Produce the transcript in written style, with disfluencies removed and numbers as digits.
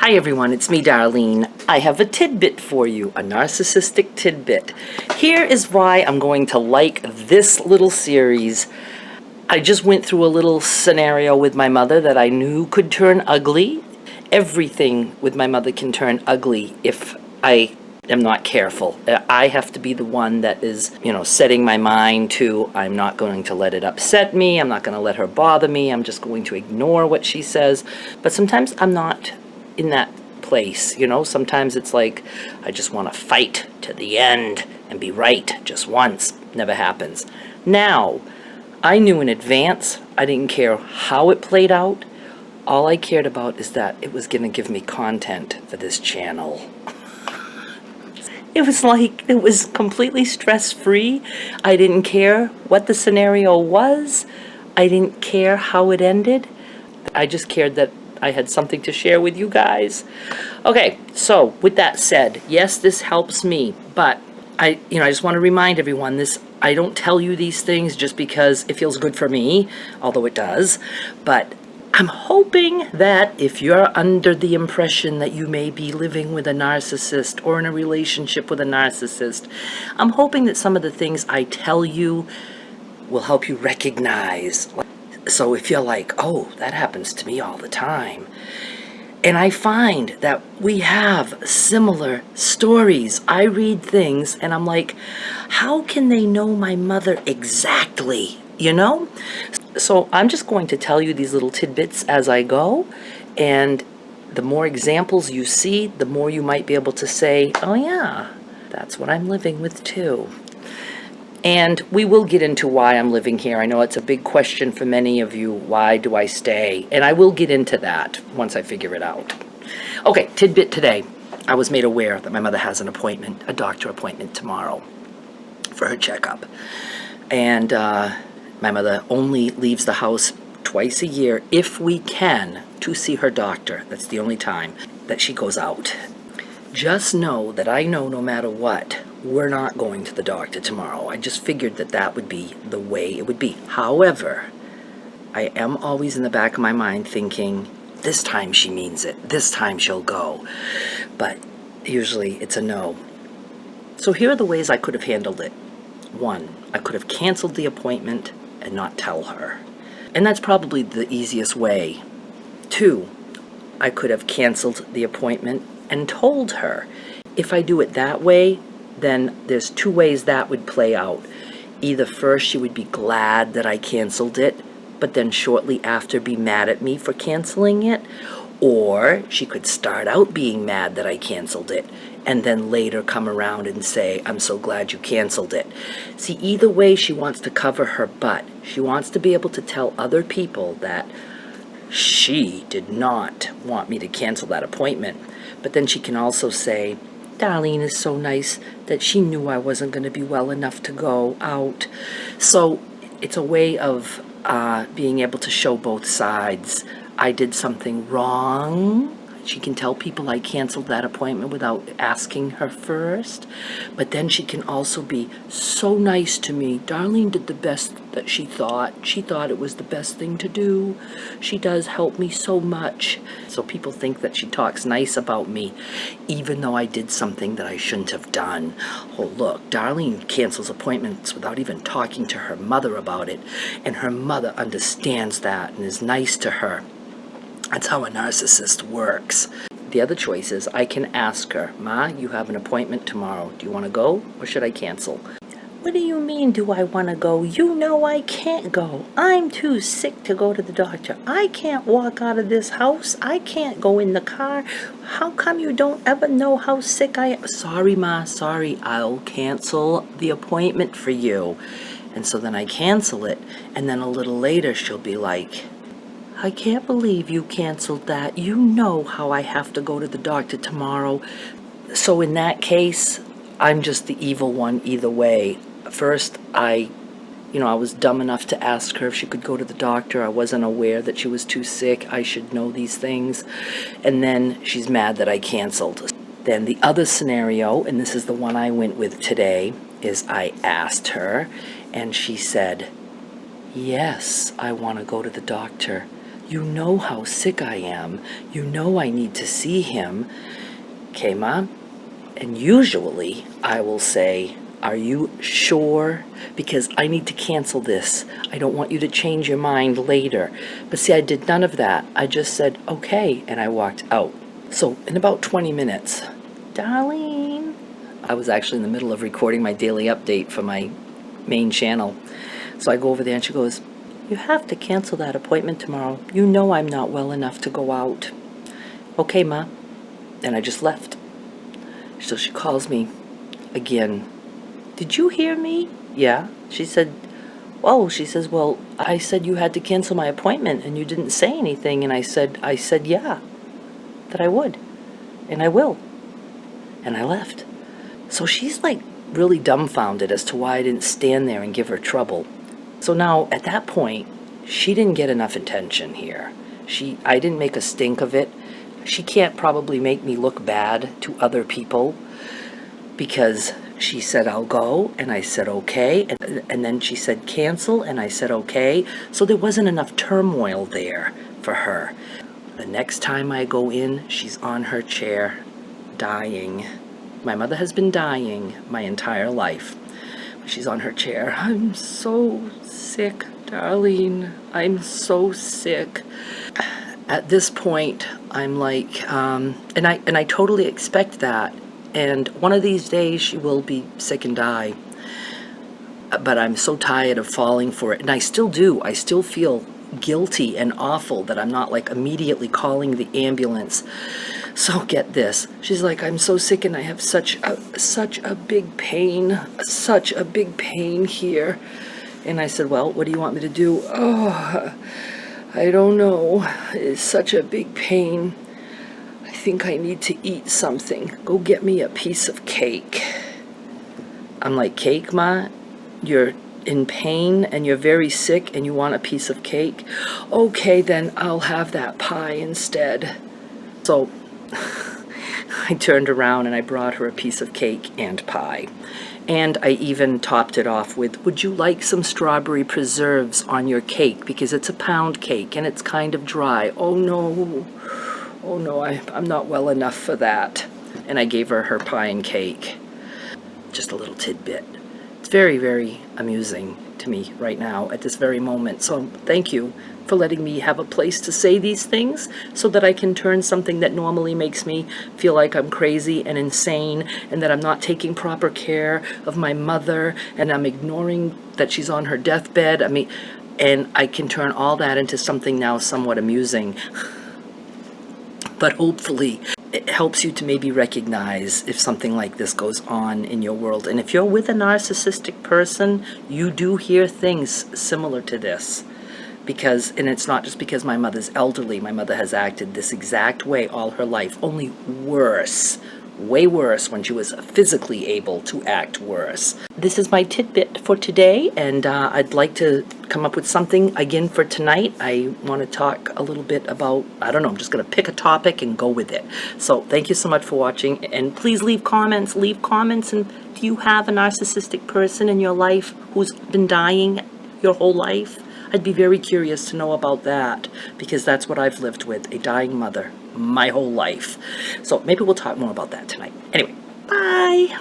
Hi everyone, it's me Darlene. I have a tidbit for you, a narcissistic tidbit. Here is why I'm going to like this little series. I just went through a little scenario with my mother that I knew could turn ugly. Everything with my mother can turn ugly if I am not careful. I have to be the one that is, setting my mind to, I'm not going to let it upset me, I'm not going to let her bother me, I'm just going to ignore what she says. But sometimes I'm not in that place, sometimes it's like I just want to fight to the end and be right just once. Never happens. Now, I knew in advance, I didn't care how it played out. All I cared about is that it was going to give me content for this channel. It was completely stress-free. I didn't care what the scenario was. I didn't care how it ended. I just cared that I had something to share with you guys. Okay, so with that said, yes, this helps me, but I just want to remind everyone I don't tell you these things just because it feels good for me, although it does, but I'm hoping that if you're under the impression that you may be living with a narcissist or in a relationship with a narcissist, I'm hoping that some of the things I tell you will help you recognize. So if you're like, oh, that happens to me all the time. And I find that we have similar stories. I read things and I'm like, how can they know my mother exactly? So I'm just going to tell you these little tidbits as I go. And the more examples you see, the more you might be able to say, oh yeah, that's what I'm living with too. And we will get into why I'm living here. I know it's a big question for many of you. Why do I stay? And I will get into that once I figure it out. Okay, tidbit today. I was made aware that my mother has an appointment, a doctor appointment tomorrow for her checkup. And my mother only leaves the house twice a year, if we can, to see her doctor. That's the only time that she goes out. Just know that I know no matter what, we're not going to the doctor tomorrow. I just figured that would be the way it would be. However, I am always in the back of my mind thinking, this time she means it. This time she'll go. But usually it's a no. So here are the ways I could have handled it. 1, I could have canceled the appointment and not tell her. And that's probably the easiest way. 2, I could have canceled the appointment and told her. If I do it that way, then there's 2 ways that would play out. Either first she would be glad that I canceled it, but then shortly after be mad at me for canceling it, or she could start out being mad that I canceled it, and then later come around and say, I'm so glad you canceled it. See, either way she wants to cover her butt. She wants to be able to tell other people that she did not want me to cancel that appointment. But then she can also say, Darlene is so nice that she knew I wasn't going to be well enough to go out. So it's a way of being able to show both sides. I did something wrong. She can tell people I canceled that appointment without asking her first. But then she can also be so nice to me. Darlene did the best that she thought. She thought it was the best thing to do. She does help me so much. So people think that she talks nice about me, even though I did something that I shouldn't have done. Oh, look, Darlene cancels appointments without even talking to her mother about it. And her mother understands that and is nice to her. That's how a narcissist works. The other choice is I can ask her, Ma, you have an appointment tomorrow. Do you want to go or should I cancel? What do you mean, do I want to go? You know I can't go. I'm too sick to go to the doctor. I can't walk out of this house. I can't go in the car. How come you don't ever know how sick I am? Sorry, Ma, sorry. I'll cancel the appointment for you. And so then I cancel it. And then a little later she'll be like, I can't believe you canceled that. You know how I have to go to the doctor tomorrow. So in that case, I'm just the evil one either way. First, I was dumb enough to ask her if she could go to the doctor. I wasn't aware that she was too sick. I should know these things. And then she's mad that I canceled. Then the other scenario, and this is the one I went with today, is I asked her and she said, yes, I want to go to the doctor. You know how sick I am. You know I need to see him. Okay, Mom? And usually I will say, are you sure? Because I need to cancel this. I don't want you to change your mind later. But see, I did none of that. I just said, okay, and I walked out. So in about 20 minutes, Darlene, I was actually in the middle of recording my daily update for my main channel. So I go over there and she goes, you have to cancel that appointment tomorrow. You know I'm not well enough to go out. Okay, Ma. And I just left. So she calls me again. Did you hear me? Yeah. She said, oh, she says, well, I said you had to cancel my appointment and you didn't say anything. And I said, yeah, that I would. And I will. And I left. So she's like really dumbfounded as to why I didn't stand there and give her trouble. So now at that point, she didn't get enough attention here. I didn't make a stink of it. She can't probably make me look bad to other people because she said, I'll go, and I said, okay, and then she said, cancel, and I said, okay. So there wasn't enough turmoil there for her. The next time I go in, she's on her chair, dying. My mother has been dying my entire life. She's on her chair. I'm so sick, Darlene. I'm so sick. At this point, I'm like, and I totally expect that. And one of these days she will be sick and die. But I'm so tired of falling for it. And I still do. I still feel guilty and awful that I'm not like immediately calling the ambulance. So get this. She's like, I'm so sick and I have such a big pain here. And I said, well, what do you want me to do? Oh, I don't know. It's such a big pain. I think I need to eat something. Go get me a piece of cake. I'm like, cake, Ma? You're in pain and you're very sick and you want a piece of cake? Okay, then I'll have that pie instead. So I turned around and I brought her a piece of cake and pie. And I even topped it off with, would you like some strawberry preserves on your cake? Because it's a pound cake and it's kind of dry. Oh no, I'm not well enough for that. And I gave her her pie and cake. Just a little tidbit. It's very, very amusing to me right now at this very moment. So thank you for letting me have a place to say these things so that I can turn something that normally makes me feel like I'm crazy and insane and that I'm not taking proper care of my mother and I'm ignoring that she's on her deathbed. And I can turn all that into something now somewhat amusing. But hopefully it helps you to maybe recognize if something like this goes on in your world. And if you're with a narcissistic person, you do hear things similar to this. And it's not just because my mother's elderly. My mother has acted this exact way all her life, only worse, way worse when she was physically able to act worse. This is my tidbit for today, and I'd like to come up with something again for tonight. I want to talk a little bit about, I don't know, I'm just going to pick a topic and go with it. So thank you so much for watching, and please leave comments, and do you have a narcissistic person in your life who's been dying your whole life? I'd be very curious to know about that, because that's what I've lived with, a dying mother, my whole life. So maybe we'll talk more about that tonight. Anyway, bye!